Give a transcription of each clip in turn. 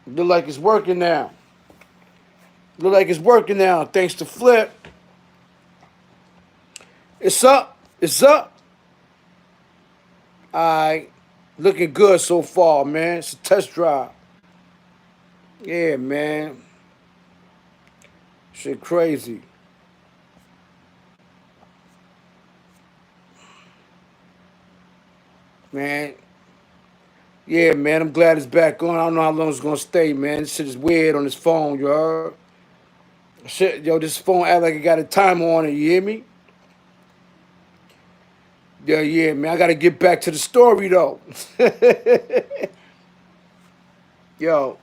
Look like it's working now. Look like it's working now. Thanks to Flip. It's up. It's up. Alright. Looking good so far, man. It's a test drive. Yeah, man. Shit crazy. Man. Yeah, man. I'm glad it's back on. I don't know how long it's gonna stay, man. This shit is weird on this phone, you heard? Shit, yo, this phone act like it got a timer on it, you hear me? Yeah, yeah, man. I gotta get back to the story though. Yo,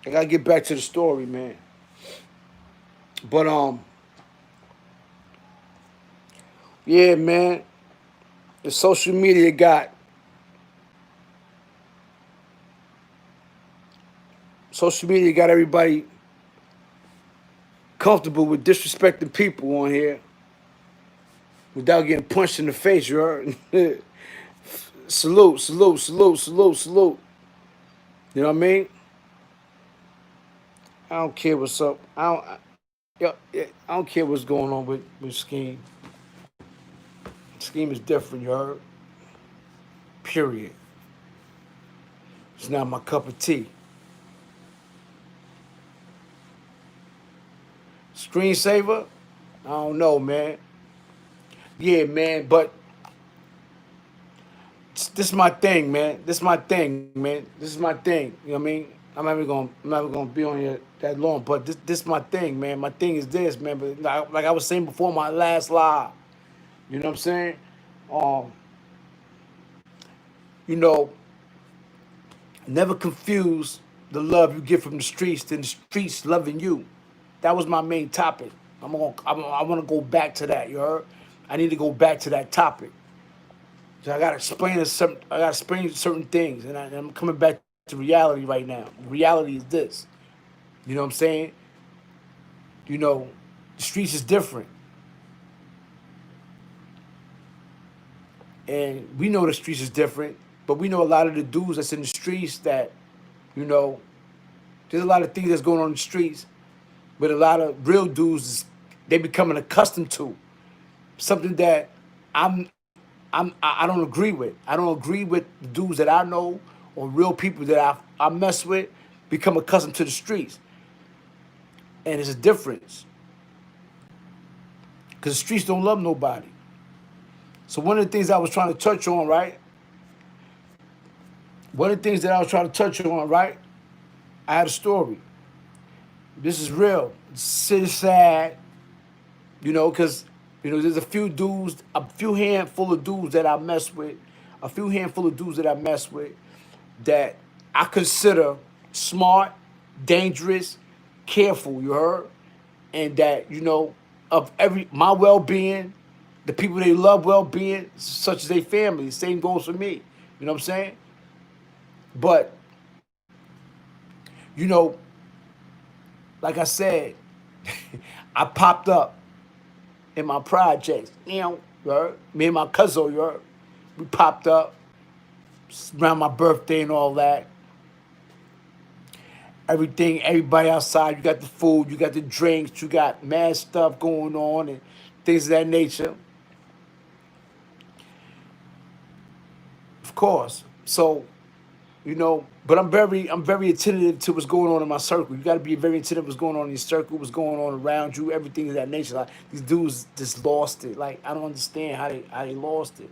I gotta get back to the story, man. But yeah, man. The social media got everybody comfortable with disrespecting people on here without getting punched in the face, you heard? Salute, salute, salute, salute, salute. You know what I mean? I don't care what's up. I don't care what's going on with Scheme. Scheme is different, you heard? Period. It's not my cup of tea. Screensaver? I don't know, man. Yeah, man, but this is my thing, man. This is my thing, man. This is my thing. You know what I mean? I'm not even gonna be on here that long, but this is my thing, man. My thing is this, man. But like I was saying before my last live, you know what I'm saying? Um, you know, never confuse the love you get from the streets than the streets loving you. That was my main topic. I want to go back to that. You heard? I need to go back to that topic. So I gotta explain some. I gotta explain certain things, and I'm coming back to reality right now. Reality is this. You know what I'm saying? You know, the streets is different, and we know the streets is different. But we know a lot of the dudes that's in the streets that, you know, there's a lot of things that's going on in the streets, but a lot of real dudes they becoming accustomed to something that I'm I don't agree with. I don't agree with the dudes that I know or real people that I mess with become accustomed to the streets. And it's a difference. Because the streets don't love nobody. So one of the things I was trying to touch on, right? One of the things that I was trying to touch on, right? I had a story. This is real. It's sad, you know, because you know, there's a few handful of dudes that I mess with, a few handful of dudes that I mess with that I consider smart, dangerous, careful, you heard? And that, you know, of my well-being, the people they love well-being, such as their family. Same goes for me. You know what I'm saying? But, you know, like I said, I popped up in my projects. You know, you heard? Me and my cousin, you heard? We popped up around my birthday and all that. Everything, everybody outside, you got the food, you got the drinks, you got mad stuff going on and things of that nature. Of course. So, you know, but I'm very attentive to what's going on in my circle. You got to be very attentive to what's going on in your circle, what's going on around you, everything of that nature. Like these dudes just lost it. Like I don't understand how they lost it,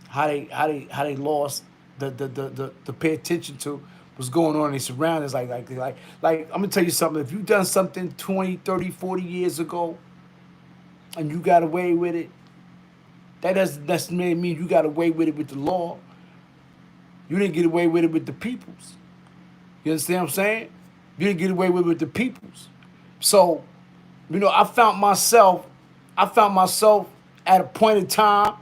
how they lost the pay attention to what's going on in their surroundings. Like I'm gonna tell you something. If you've done something 20, 30, 40 years ago, and you got away with it, that doesn't necessarily mean you got away with it with the law. You didn't get away with it with the peoples. You understand what I'm saying? You didn't get away with the peoples. So, you know, I found myself at a point in time,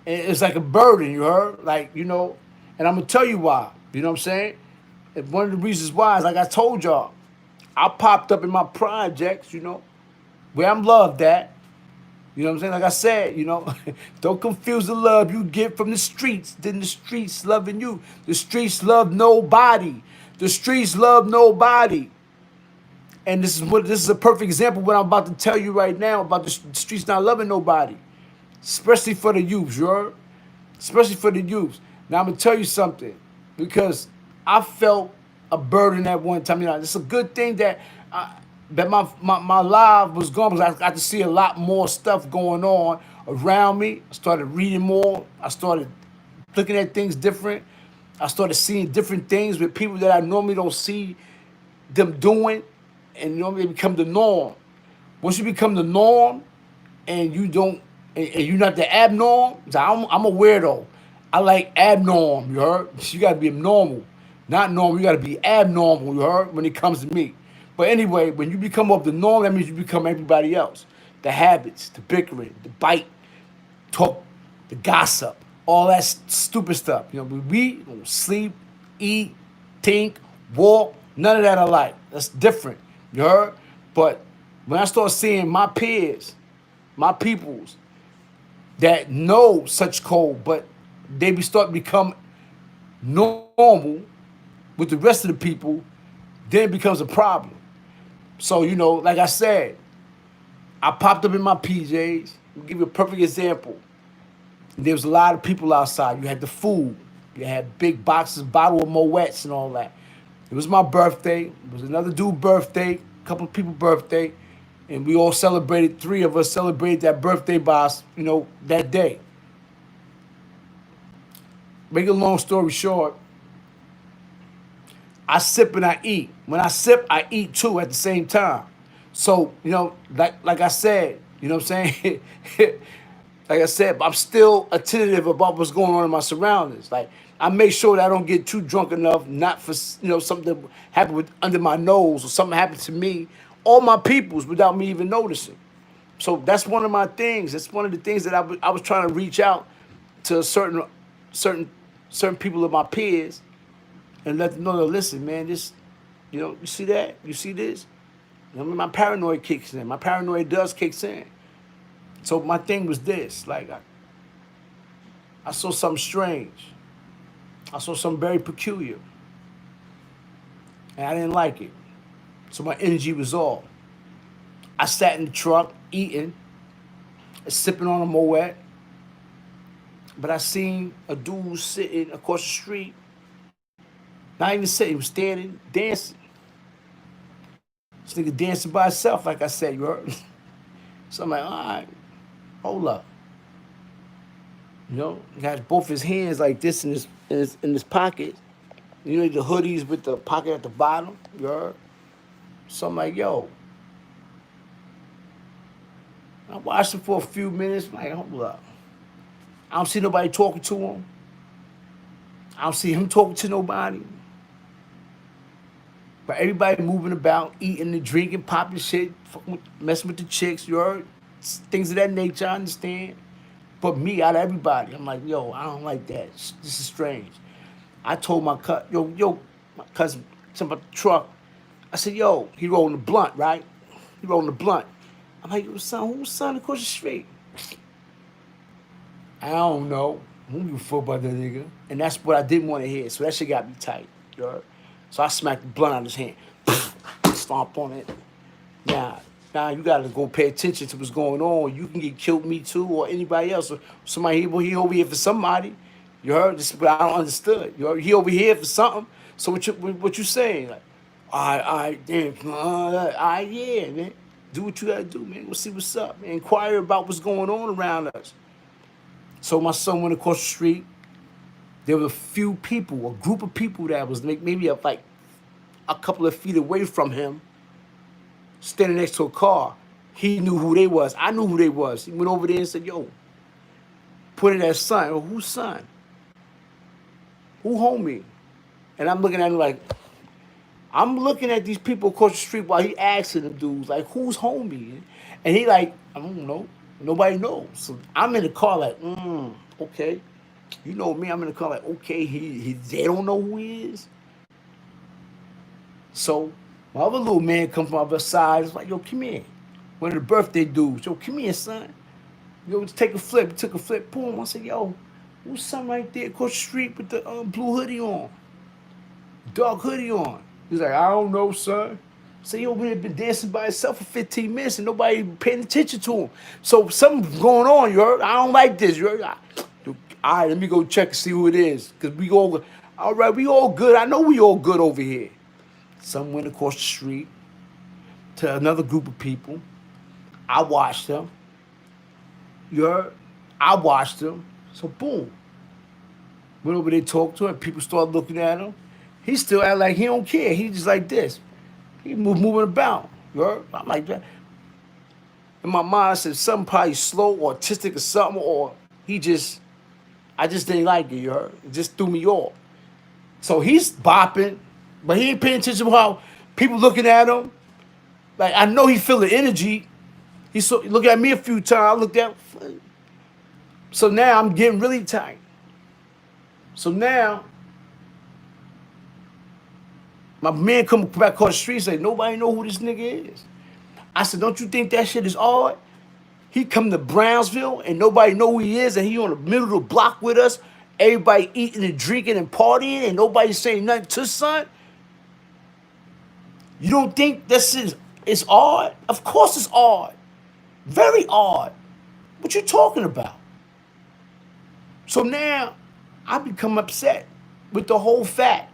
and it's like a burden, you heard? Like, you know, and I'm gonna tell you why. You know what I'm saying? And one of the reasons why is like I told y'all, I popped up in my projects, you know, where I'm loved at. You know what I'm saying? Like I said, don't confuse the love you get from the streets, then the streets loving you. The streets love nobody. The streets love nobody. And this is a perfect example of what I'm about to tell you right now about the streets not loving nobody. Especially for the youth, you heard? Especially for the youth. Now I'm gonna tell you something, because I felt a burden at one time. It's a good thing that my life was gone, because I got to see a lot more stuff going on around me. I started reading more. I started looking at things different. I started seeing different things with people that I normally don't see them doing, and normally become the norm. Once you become the norm, and you don't, and you're not the abnorm. So I'm a weirdo. I like abnorm. You heard? You got to be normal, not normal. You got to be abnormal. You heard? When it comes to me. But anyway, when you become of the norm, that means you become everybody else. The habits, the bickering, the bite, talk, the gossip, all that stupid stuff. We don't sleep, eat, think, walk. None of that I like. That's different. You heard? But when I start seeing my peers, my peoples that know such code, but they start to become normal with the rest of the people, then it becomes a problem. So, like I said, I popped up in my PJs. I'll give you a perfect example. There was a lot of people outside. You had the food. You had big boxes, bottle of Moets and all that. It was my birthday. It was another dude's birthday, a couple of people's birthday. And we all celebrated, 3 of us celebrated that birthday by us, that day. Make a long story short, I sip and I eat. When I sip, I eat too at the same time. So, like I said, you know what I'm saying? Like I said, I'm still attentive about what's going on in my surroundings. Like, I make sure that I don't get too drunk enough, not for, something that happened under my nose, or something happened to me, all my peoples, without me even noticing. So that's one of my things. That's one of the things that I was trying to reach out to certain people of my peers, and let them know, listen, man, this, you see that? You see this? My paranoia kicks in. My paranoia does kicks in. So my thing was this, like, I saw something strange. I saw something very peculiar. And I didn't like it. So my energy was off. I sat in the truck, eating, sipping on a Moet. But I seen a dude sitting across the street. Not even sitting, he was standing, dancing. This nigga dancing by himself, like I said, you heard? So I'm like, all right, hold up. He got both his hands like this in his pocket. The hoodies with the pocket at the bottom, you heard? So I'm like, yo. I watched him for a few minutes, I'm like, hold up. I don't see nobody talking to him. I don't see him talking to nobody. But everybody moving about, eating and drinking, popping shit, messing with the chicks, you heard? Things of that nature, I understand. But me, out of everybody, I'm like, yo, I don't like that. This is strange. I told my my cousin, something about the truck. I said, yo, he rolling the blunt, right? He rolling the blunt. I'm like, yo, son, who's son across the street? I don't know. I don't give a fuck about that nigga. And that's what I didn't want to hear. So that shit got me tight. You heard? So I smacked the blunt out of his hand. Stomped on it. Now you gotta go pay attention to what's going on. You can get killed, me too, or anybody else. Or somebody, he over here for somebody. You heard? This is what I don't understood. You heard? He over here for something. So what you saying? Like, all right, damn, all right, yeah, man. Do what you gotta do, man. We'll see what's up, man. Inquire about what's going on around us. So my son went across the street. There were a few people, a group of people that was maybe like a couple of feet away from him, standing next to a car. He knew who they was. I knew who they was. He went over there and said, yo, pointed at son. Oh, whose son? Who homie? And I'm looking at him like, I'm looking at these people across the street while he asking them dudes, like, who's homie? And he like, I don't know. Nobody knows. So I'm in the car like, okay. You know me, I'm in the car like, okay, they don't know who he is. So my other little man comes from the other side. It's like, yo, come here. One of the birthday dudes. Yo, come here, son. Yo, let's take a flip. Took a flip. Boom. I said, yo, who's son right there across the street with the blue hoodie on, dark hoodie on? He's like, I don't know, son. So he over there been dancing by himself for 15 minutes and nobody paying attention to him. So something's going on, you heard? I don't like this, you heard? All right, let me go check and see who it is. Because all right, we all good. I know we all good over here. Some went across the street to another group of people. I watched them. You heard? I watched them. So boom. Went over there, talked to him. People started looking at him. He still act like he don't care. He just like this. He moving about. You heard? I'm like that. In my mind, I said something probably slow or autistic or something, or I just didn't like it, you heard? It just threw me off. So he's bopping, but he ain't paying attention to how people looking at him. Like, I know he feel the energy. He looked at me a few times. I looked at him. So now I'm getting really tight. So now, my man come back across the street and say, nobody know who this nigga is. I said, don't you think that shit is odd? He come to Brownsville and nobody know who he is and he on the middle of the block with us. Everybody eating and drinking and partying and nobody saying nothing to son. You don't think this is odd? Of course it's odd. Very odd. What you talking about? So now I become upset with the whole fact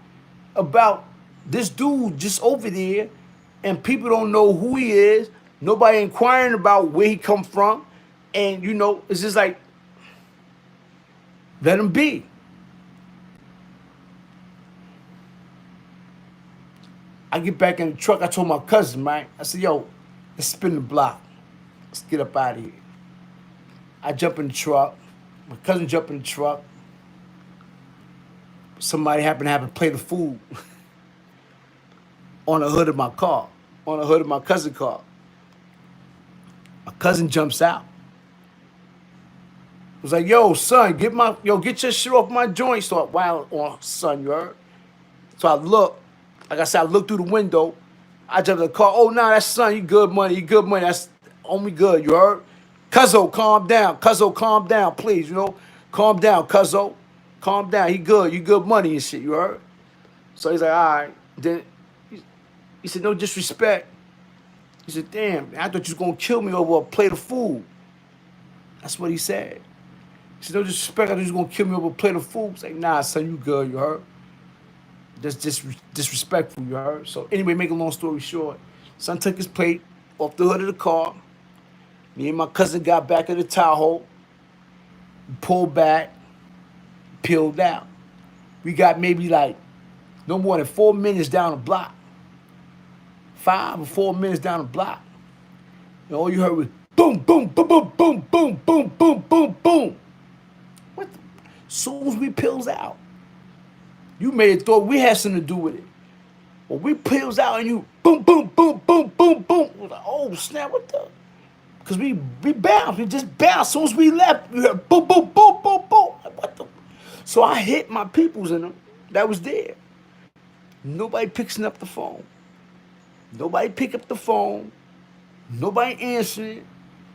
about this dude just over there and people don't know who he is. Nobody inquiring about where he come from. And, you know, it's just like, let him be. I get back in the truck. I told my cousin, man, I said, yo, let's spin the block. Let's get up out of here. I jump in the truck. My cousin jump in the truck. Somebody happened to have a plate of food on the hood of my car, on the hood of my cousin's car. My cousin jumps out. Was like, yo, son, get your shit off my joint. So wow, on son, you heard? So I look, like I said, I look through the window. I jump in the car. Oh, nah, that's son. You good money. You good money. That's only good. You heard? Cuzzo, calm down. Cuzzo, calm down, please. You know, calm down, Cuzzo. Calm down. He good. You good money and shit. You heard? So he's like, all right. Then he said, no disrespect. He said, damn, I thought you was gonna kill me over a plate of food. That's what he said. He said, no disrespect. I thought you was gonna kill me over a plate of food. He's like, nah, son, you good. You heard? That's disrespectful, you heard? So anyway, make a long story short, son took his plate off the hood of the car. Me and my cousin got back in the Tahoe, pulled back, peeled out. We got maybe like no more than 4 minutes down the block. 5 or 4 minutes down the block. And all you heard was boom, boom, boom, boom, boom, boom, boom, boom, boom, boom. What the? Soon as we peels out, you may have thought we had something to do with it. Well, we peels out and you boom, boom, boom, boom, boom, boom. We're like, oh, snap, what the? Because we bounced. We just bounced. As soon as we left, we heard boom, boom, boom, boom, boom. Like, what the? So I hit my peoples in them that was there. Nobody picking up the phone. Nobody pick up the phone. Nobody answering.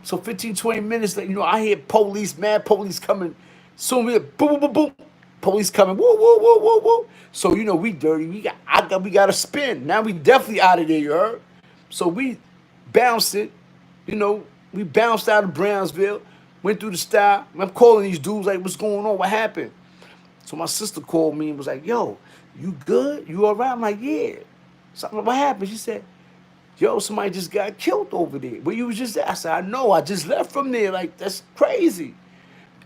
So 15, 20 minutes later, you know, I hear police, mad police coming. Soon we hear boom, boom, boom, boom. Police coming, woo, woo, woo, woo, woo. So, you know, we dirty. We got to spin. Now we definitely out of there, you heard? So we bounced it. You know, we bounced out of Brownsville, went through the style. I'm calling these dudes like, what's going on? What happened? So my sister called me and was like, yo, you good? You all right? I'm like, yeah. Something, what happened? She said, yo, somebody just got killed over there. Where you was just at? I said, I know. I just left from there. Like, that's crazy.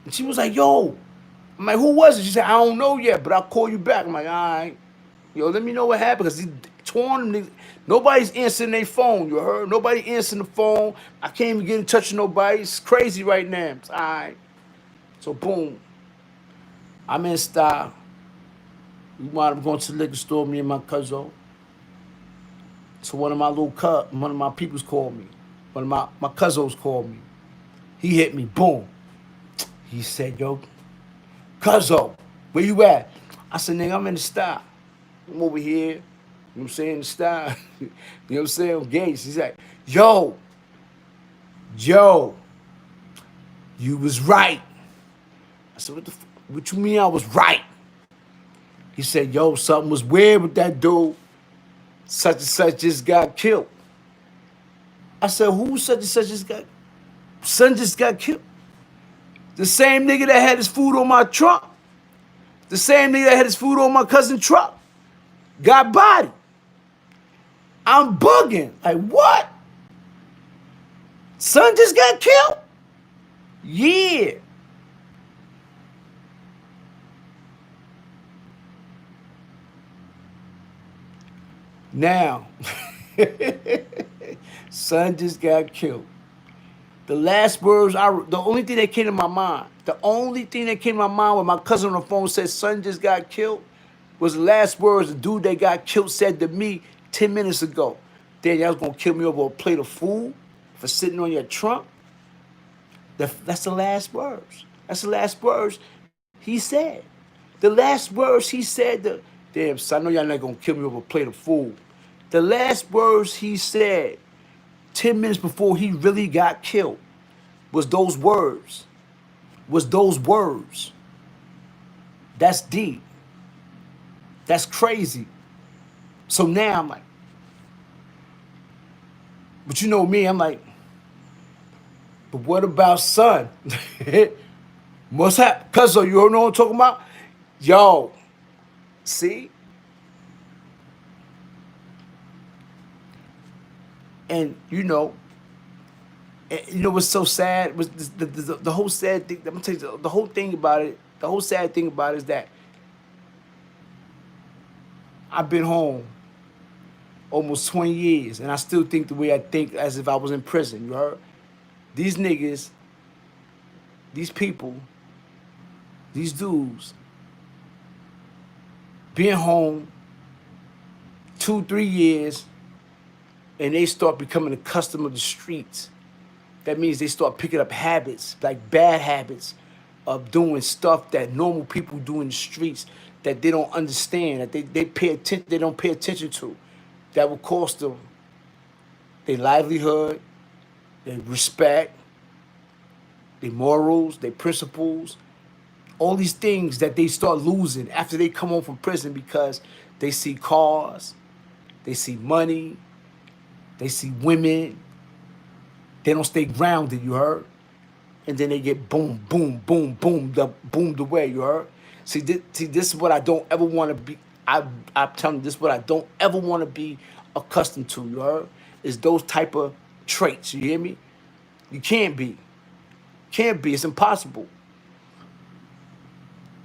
And she was like, yo. I'm like, who was it? She said, I don't know yet, but I'll call you back. I'm like, all right. Yo, let me know what happened. Because he torn them. Nobody's answering their phone, you heard? Nobody answering the phone. I can't even get in touch with nobody. It's crazy right now. It's all right. So, boom. I'm in style. We wound up going to the liquor store, me and my cousin. So one of my peoples called me. One of my cousins called me. He hit me, boom. He said, yo, Cuzzo, where you at? I said, nigga, I'm in the style. I'm over here, you know what I'm saying, the style. You know what I'm saying, on Gates. He's like, yo, You was right. I said, what you mean I was right? He said, yo, something was weird with that dude. Such and such just got killed. I said, who such and such just got? Son just got killed. The same nigga that had his food on my truck. The same nigga that had his food on my cousin's truck. Got bodied. I'm bugging. Like, what? Son just got killed? Yeah. Now, son just got killed. The last words, the only thing that came to my mind, when my cousin on the phone said son just got killed, was the last words the dude that got killed said to me 10 minutes ago. Then y'all was gonna kill me over a plate of food for sitting on your trunk? That's the last words. That's the last words he said. The last words he said, damn, son, I know y'all not gonna kill me over a plate of food. The last words he said 10 minutes before he really got killed was those words. That's deep. That's crazy. So now I'm like, but you know me, I'm like, but what about son? What's happening? Cuz you know what I'm talking about? Yo, see? And you know what's so sad was the whole sad thing. I'm gonna tell you the whole thing about it. The whole sad thing about it is that I've been home almost 20 years, and I still think the way I think as if I was in prison. You heard? These niggas, these people, these dudes, being home 2-3 years, and they start becoming accustomed to the streets. That means they start picking up habits, like bad habits, of doing stuff that normal people do in the streets that they don't understand, that they don't pay attention to, that will cost them their livelihood, their respect, their morals, their principles, all these things that they start losing after they come home from prison because they see cars, they see money, they see women, they don't stay grounded, you heard? And then they get boom, boom, boom, boomed away, you heard? See, this is what I don't ever want to be. I'm telling you, this is what I don't ever want to be accustomed to, you heard? Is those type of traits, you hear me? You can't be. Can't be, it's impossible.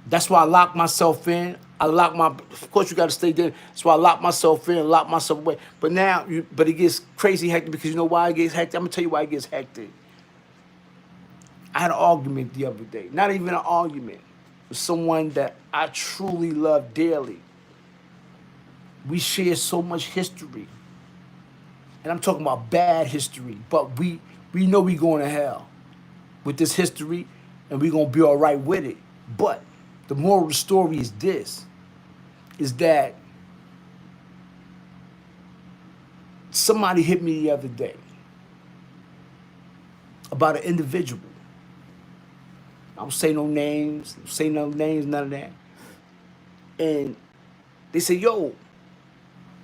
That's why I lock myself in. Of course you got to stay there. That's why I lock myself in, lock myself away. But now, but it gets crazy hectic because you know why it gets hectic? I'm going to tell you why it gets hectic. I had an argument the other day. Not even an argument. With someone that I truly love dearly. We share so much history. And I'm talking about bad history. But we know we going to hell with this history. And we going to be all right with it. But the moral of the story is this. Is that somebody hit me the other day about an individual. I don't say no names, none of that. And they say, yo,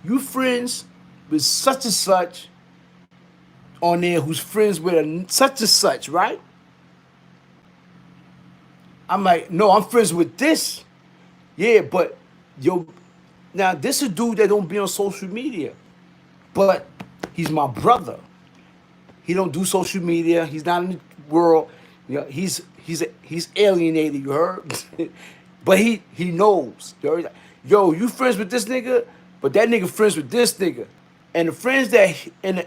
you friends with such and such on there who's friends with such and such, right? I'm like, no, I'm friends with this. Yeah, but yo, now this is a dude that don't be on social media, but he's my brother. He don't do social media. He's not in the world. You know, he's alienated. You heard? But he knows. You heard? Yo, you friends with this nigga, but that nigga friends with this nigga, and the friends that and the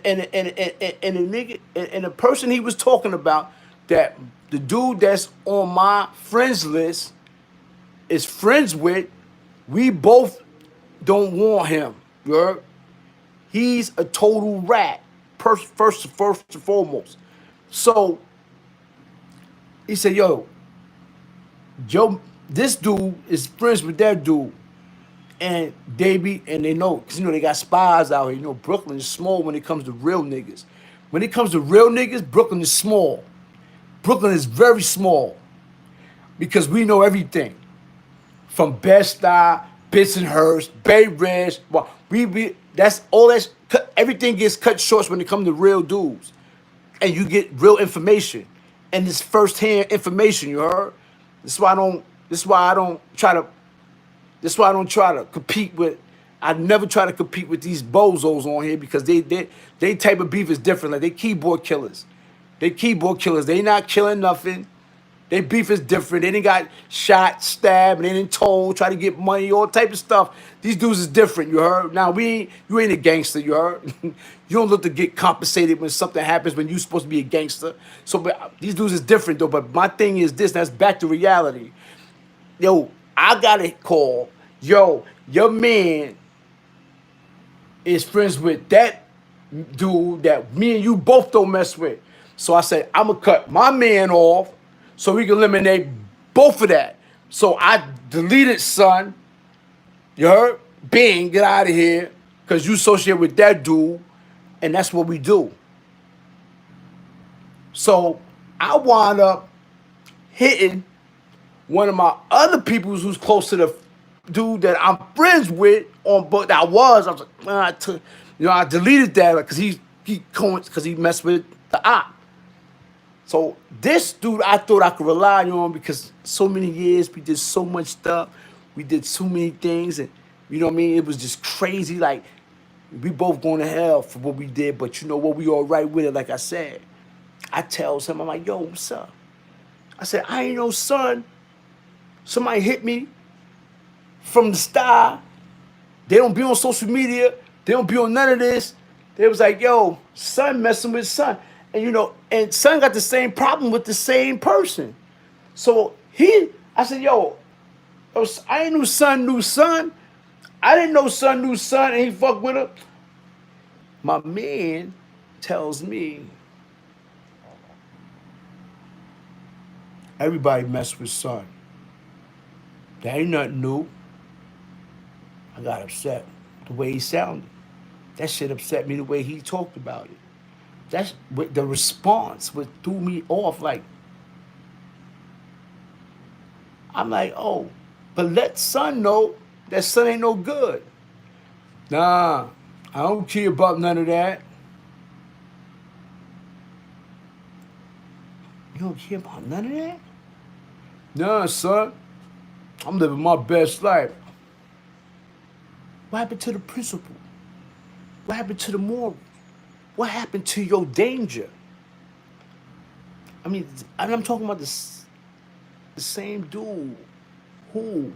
nigga and the person he was talking about, that the dude that's on my friends list is friends with, we both don't want him. You heard? He's a total rat, first and foremost. So he said, yo, this dude is friends with that dude. And they know, because they got spies out here. Brooklyn is small when it comes to real niggas. When it comes to real niggas, Brooklyn is small. Brooklyn is very small because we know everything from Bed-Stuy, Bensonhurst, Bay Ridge. Well, we that's all that's everything gets cut short when it comes to real dudes, and you get real information, and it's firsthand information. You heard? That's why I don't. This is why I don't try to. That's why I don't try to compete with. I never try to compete with these bozos on here because they type of beef is different. Like they keyboard killers. They keyboard killers. They not killing nothing. Their beef is different. They didn't got shot, stabbed, and they didn't told, try to get money, all type of stuff. These dudes is different, you heard? Now, you ain't a gangster, you heard? You don't look to get compensated when something happens when you supposed to be a gangster. So but these dudes is different, though. But my thing is this, that's back to reality. Yo, I got a call. Yo, your man is friends with that dude that me and you both don't mess with. So I said, I'm going to cut my man off so we can eliminate both of that. So I deleted son. You heard? Bing, get out of here. Because you associate with that dude. And that's what we do. So I wound up hitting one of my other people who's close to the dude that I'm friends with on, but I was like, man, I deleted that because he messed with the op. So this dude, I thought I could rely on because so many years we did so much stuff, we did so many things, and you know what I mean. It was just crazy. Like we both going to hell for what we did, but you know what? We all right with it. Like I said, I tell him, I'm like, yo, what's up? I said, I ain't no son. Somebody hit me from the star. They don't be on social media. They don't be on none of this. They was like, yo, son messing with son. And you know, and son got the same problem with the same person. So I said, yo, I ain't knew son knew son. I didn't know son knew son and he fucked with her. My man tells me everybody messed with son. That ain't nothing new. I got upset the way he sounded. That shit upset me the way he talked about it. That's what the response what threw me off. Like I'm like, oh, but let son know that son ain't no good. Nah, I don't care about none of that. You don't care about none of that? Nah, son. I'm living my best life. What happened to the principle? What happened to the moral? What happened to your danger? I mean, I'm talking about the same dude who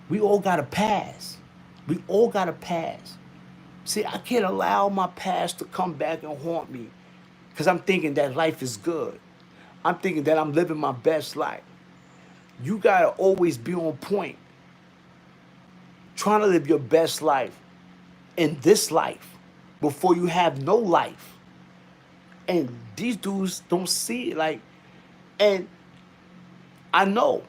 we all got to pass. We all got to pass. See, I can't allow my past to come back and haunt me because I'm thinking that life is good. I'm thinking that I'm living my best life. You got to always be on point, trying to live your best life in this life before you have no life. And these dudes don't see it like, and I know.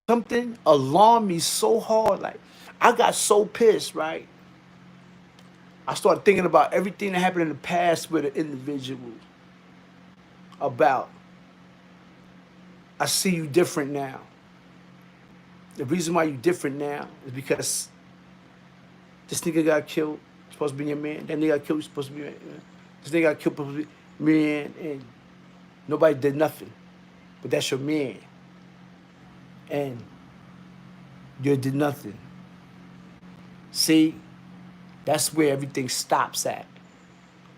Something alarmed me so hard. Like, I got so pissed, right? I started thinking about everything that happened in the past with an individual. About, I see you different now. The reason why you different now is because this nigga got killed, supposed to be your man. That nigga got killed, supposed to be your man. This nigga got killed, supposed to be man, and nobody did nothing. But that's your man. And you did nothing. See, that's where everything stops at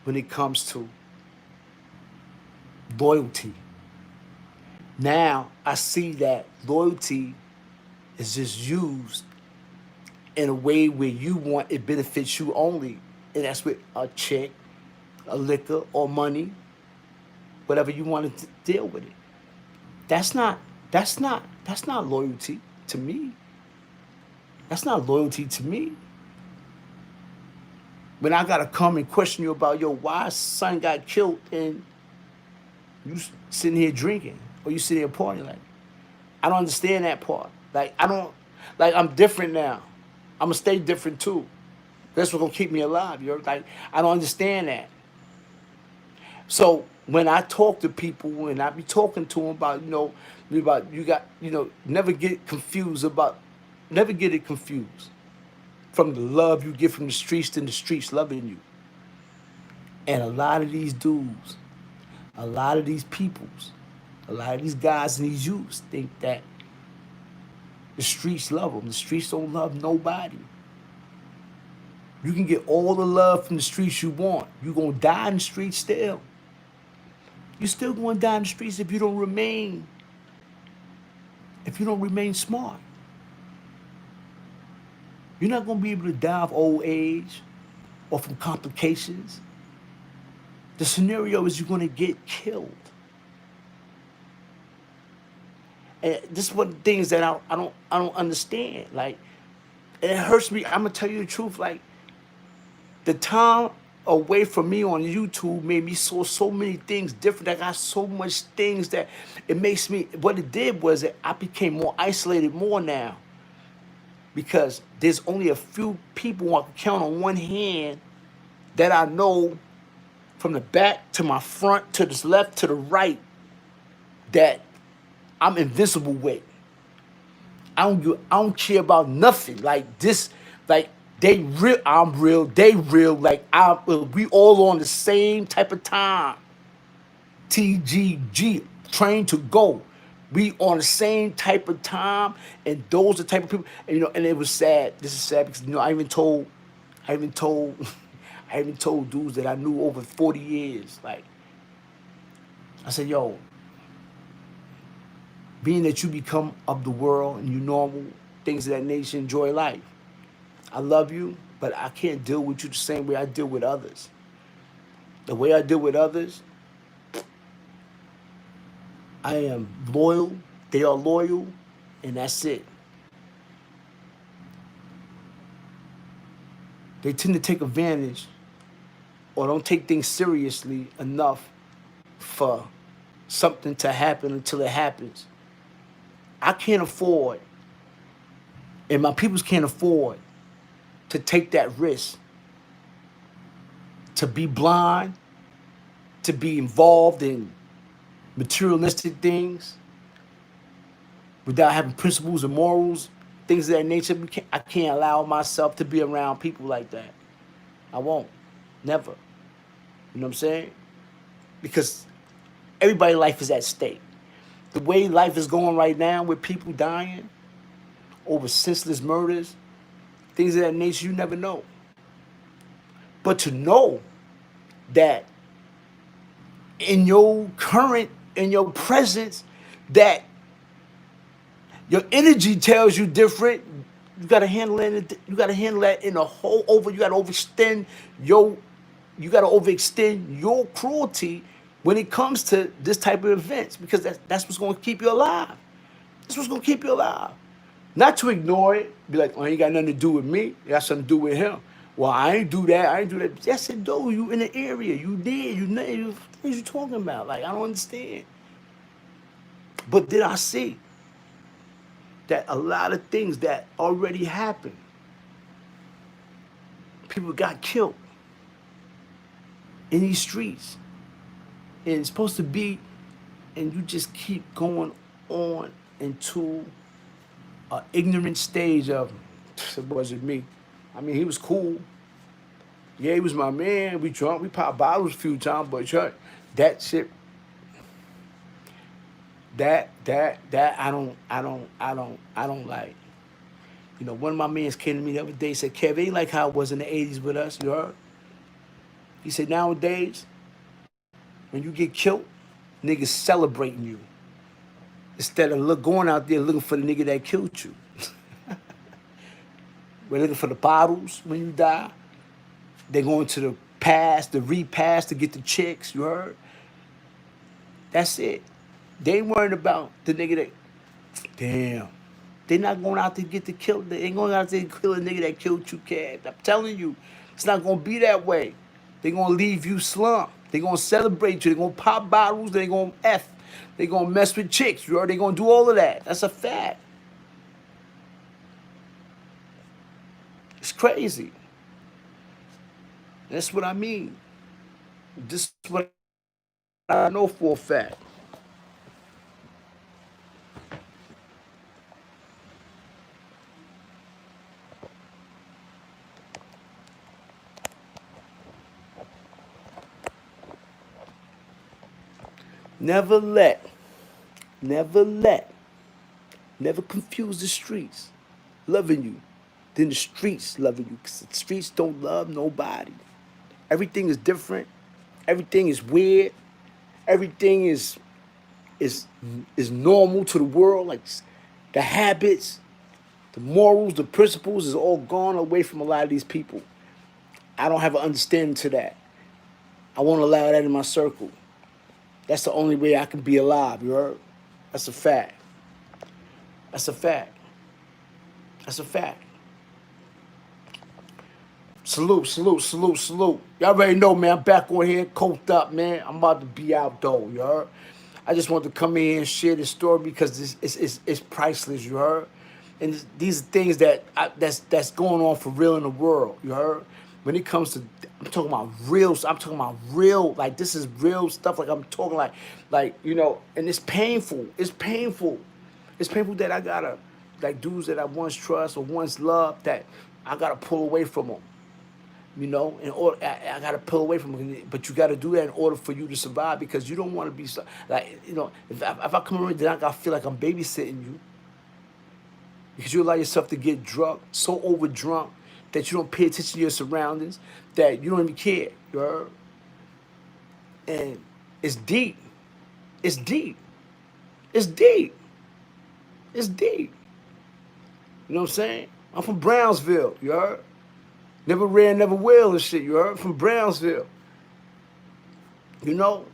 when it comes to loyalty. Now I see that loyalty is just used in a way where you want it benefits you only. And that's with a chick, a liquor, or money, whatever you want to deal with it. That's not loyalty to me. That's not loyalty to me. When I gotta come and question you about, yo, why son got killed and you sitting here drinking or you sitting here partying, like, I don't understand that part. Like, I don't, like, I'm different now. I'm gonna stay different too. That's what's gonna keep me alive. You're like, I don't understand that. So when I talk to people and I be talking to them about, about you got, never get confused about, never get it confused from the love you get from the streets to the streets loving you. And a lot of these dudes, a lot of these peoples, a lot of these guys and these youths think that the streets love them. The streets don't love nobody. You can get all the love from the streets you want. You're going to die in the streets still. You're still going to die in the streets if you don't remain smart. You're not going to be able to die of old age or from complications. The scenario is you're going to get killed. And this is one of the things that I don't understand. Like, it hurts me. I'm gonna tell you the truth. Like, the time away from me on YouTube made me so many things different. I got so much things that it makes me. What it did was that I became more isolated more now, because there's only a few people I can count on one hand that I know from the back to my front to the left to the right that I'm invincible with. I don't care about nothing. Like this, like they real, I'm real, they real. Like we all on the same type of time. TGG, train to go. We on the same type of time, and those are the type of people. And, and it was sad. This is sad because I even told, I even told dudes that I knew over 40 years. Like, I said, yo, being that you become of the world and you normal, things of that nature, enjoy life. I love you, but I can't deal with you the same way I deal with others. The way I deal with others, I am loyal, they are loyal, and that's it. They tend to take advantage or don't take things seriously enough for something to happen until it happens. I can't afford, and my peoples can't afford to take that risk, to be blind, to be involved in materialistic things without having principles and morals, things of that nature. I can't allow myself to be around people like that. I won't. Never. You know what I'm saying? Because everybody's life is at stake. The way life is going right now with people dying over senseless murders, things of that nature, you never know. But to know that in your presence, that your energy tells you different, you gotta handle it. You gotta handle that in a whole over. You gotta overextend your cruelty when it comes to this type of events, because that's what's gonna keep you alive. That's what's gonna keep you alive. Not to ignore it, be like, oh, ain't got nothing to do with me. It got something to do with him. Well, I ain't do that. I ain't do that. Yes, it do. You in the area. You did. You know what you talking about. Like, I don't understand. But did I see that a lot of things that already happened, people got killed in these streets, and it's supposed to be, and you just keep going on into an ignorant stage of, it wasn't me. I mean, he was cool. Yeah, he was my man. We drunk. We popped bottles a few times, but that shit, that I don't like. One of my mans came to me the other day and said, Kev, it ain't like how it was in the 80s with us, you heard? He said, nowadays, when you get killed, niggas celebrating you instead of going out there looking for the nigga that killed you. We're looking for the bottles when you die. They're going to the past, the repass to get the chicks, you heard? That's it. They ain't worried about the nigga that, damn. They not going out to get the kill. They ain't going out there to kill a nigga that killed you, Kev. I'm telling you, it's not going to be that way. They're going to leave you slumped. They're going to celebrate you. They're going to pop bottles. They're going to F. They're going to mess with chicks. You heard? They're going to do all of that. That's a fact. It's crazy. That's what I mean. This is what I know for a fact. Never let, never let, never confuse the streets loving you than the streets loving you. Because the streets don't love nobody. Everything is different. Everything is weird. Everything is is normal to the world. Like the habits, the morals, the principles is all gone away from a lot of these people. I don't have an understanding to that. I won't allow that in my circle. That's the only way I can be alive, you heard? That's a fact. That's a fact. That's a fact. Salute, salute, salute, salute. Y'all already know, man. I'm back on here, coked up, man. I'm about to be out, though, you heard? I just wanted to come in here and share this story because it's priceless, you heard? And these are things that's going on for real in the world, you heard? When it comes to, I'm talking about real, I'm talking about real, like this is real stuff. Like I'm talking like you know, and it's painful. It's painful. It's painful that I gotta, like dudes that I once trust or once loved, that I gotta pull away from them. You know, in order, I gotta pull away from them. But you gotta do that in order for you to survive because you don't want to be like, you know, if I come around, then I gotta feel like I'm babysitting you because you allow yourself to get drunk, so over drunk that you don't pay attention to your surroundings, that you don't even care. You heard? And it's deep. It's deep. It's deep. It's deep. You know what I'm saying? I'm from Brownsville. You heard? Never ran, never will and shit. You heard? From Brownsville. You know?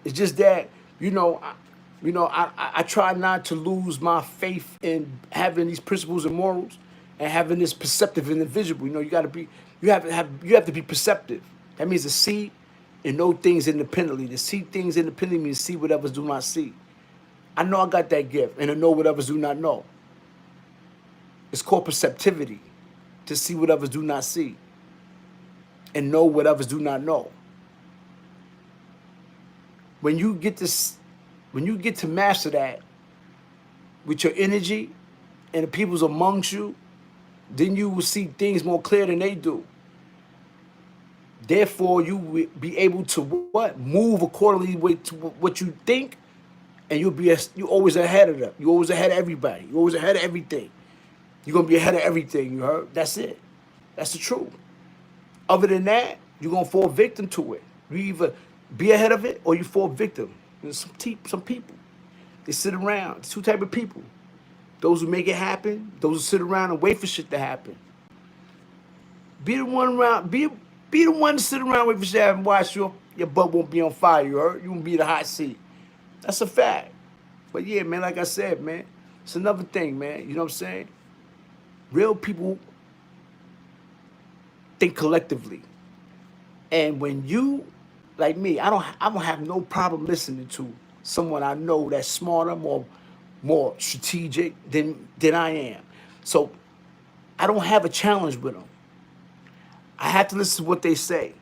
It's just that, I try not to lose my faith in having these principles and morals and having this perceptive individual. You know, you have to be perceptive. That means to see and know things independently. To see things independently means see what others do not see. I know I got that gift, and to know what others do not know. It's called perceptivity. To see what others do not see and know what others do not know. When you get this, when you get to master that with your energy and the peoples amongst you, then you will see things more clear than they do. Therefore, you will be able to what? Move accordingly to what you think, and you always ahead of them. You always ahead of everybody. You always ahead of everything. You're gonna be ahead of everything. You heard? That's it. That's the truth. Other than that, you're gonna fall victim to it. You either be ahead of it or you fall victim. There's some people, they sit around. There's two type of people: those who make it happen, those who sit around and wait for shit to happen. Be the one around. Be the one to sit around and wait for shit to happen. Watch your butt won't be on fire. You heard? You won't be in the hot seat. That's a fact. But yeah, man, like I said, man, it's another thing, man. You know what I'm saying? Real people think collectively. And when you, like me, I don't have no problem listening to someone I know that's smarter, more strategic than I am. So I don't have a challenge with them. I have to listen to what they say.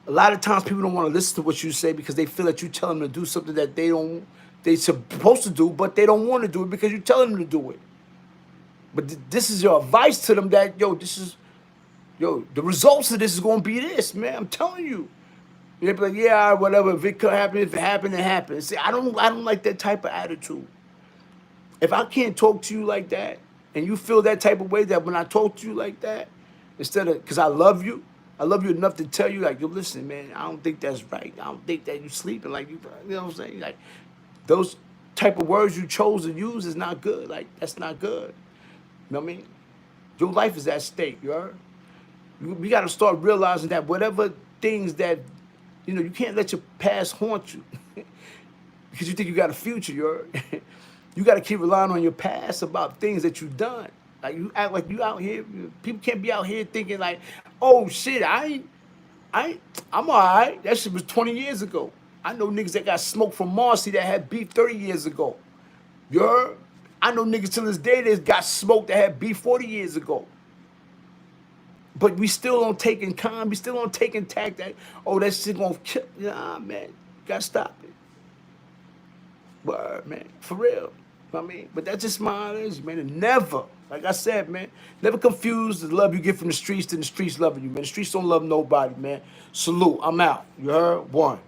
A lot of times people don't want to listen to what you say because they feel that you tell them to do something that they supposed to do, but they don't want to do it because you tell them to do it. But this is your advice to them that the results of this is gonna be this, man. I'm telling you. They be like, yeah, all right, whatever. If it could happen, if it happened, it happened. See, I don't like that type of attitude. If I can't talk to you like that, and you feel that type of way, that when I talk to you like that, instead of, because I love you enough to tell you, like, yo, listen, man, I don't think that's right. I don't think that you sleeping like you know what I'm saying? Like, those type of words you chose to use is not good. Like, that's not good. You know what I mean? Your life is at stake, you heard? We got to start realizing that whatever things that, you can't let your past haunt you because you think you got a future, you heard? You got to keep relying on your past about things that you've done. Like, you act like you out here. People can't be out here thinking like, oh shit, I'm all right. That shit was 20 years ago. I know niggas that got smoked from Marcy that had beef 30 years ago. You heard? I know niggas till this day that got smoked that had beef 40 years ago. But we still don't take in con. We still don't take intact that. Oh, that shit gonna kill. Nah, man, gotta stop it. Word, man, for real. I mean, but that's just my energy, man. And never, like I said, man, never confuse the love you get from the streets to the streets loving you, man. The streets don't love nobody, man. Salute. I'm out. You heard? One.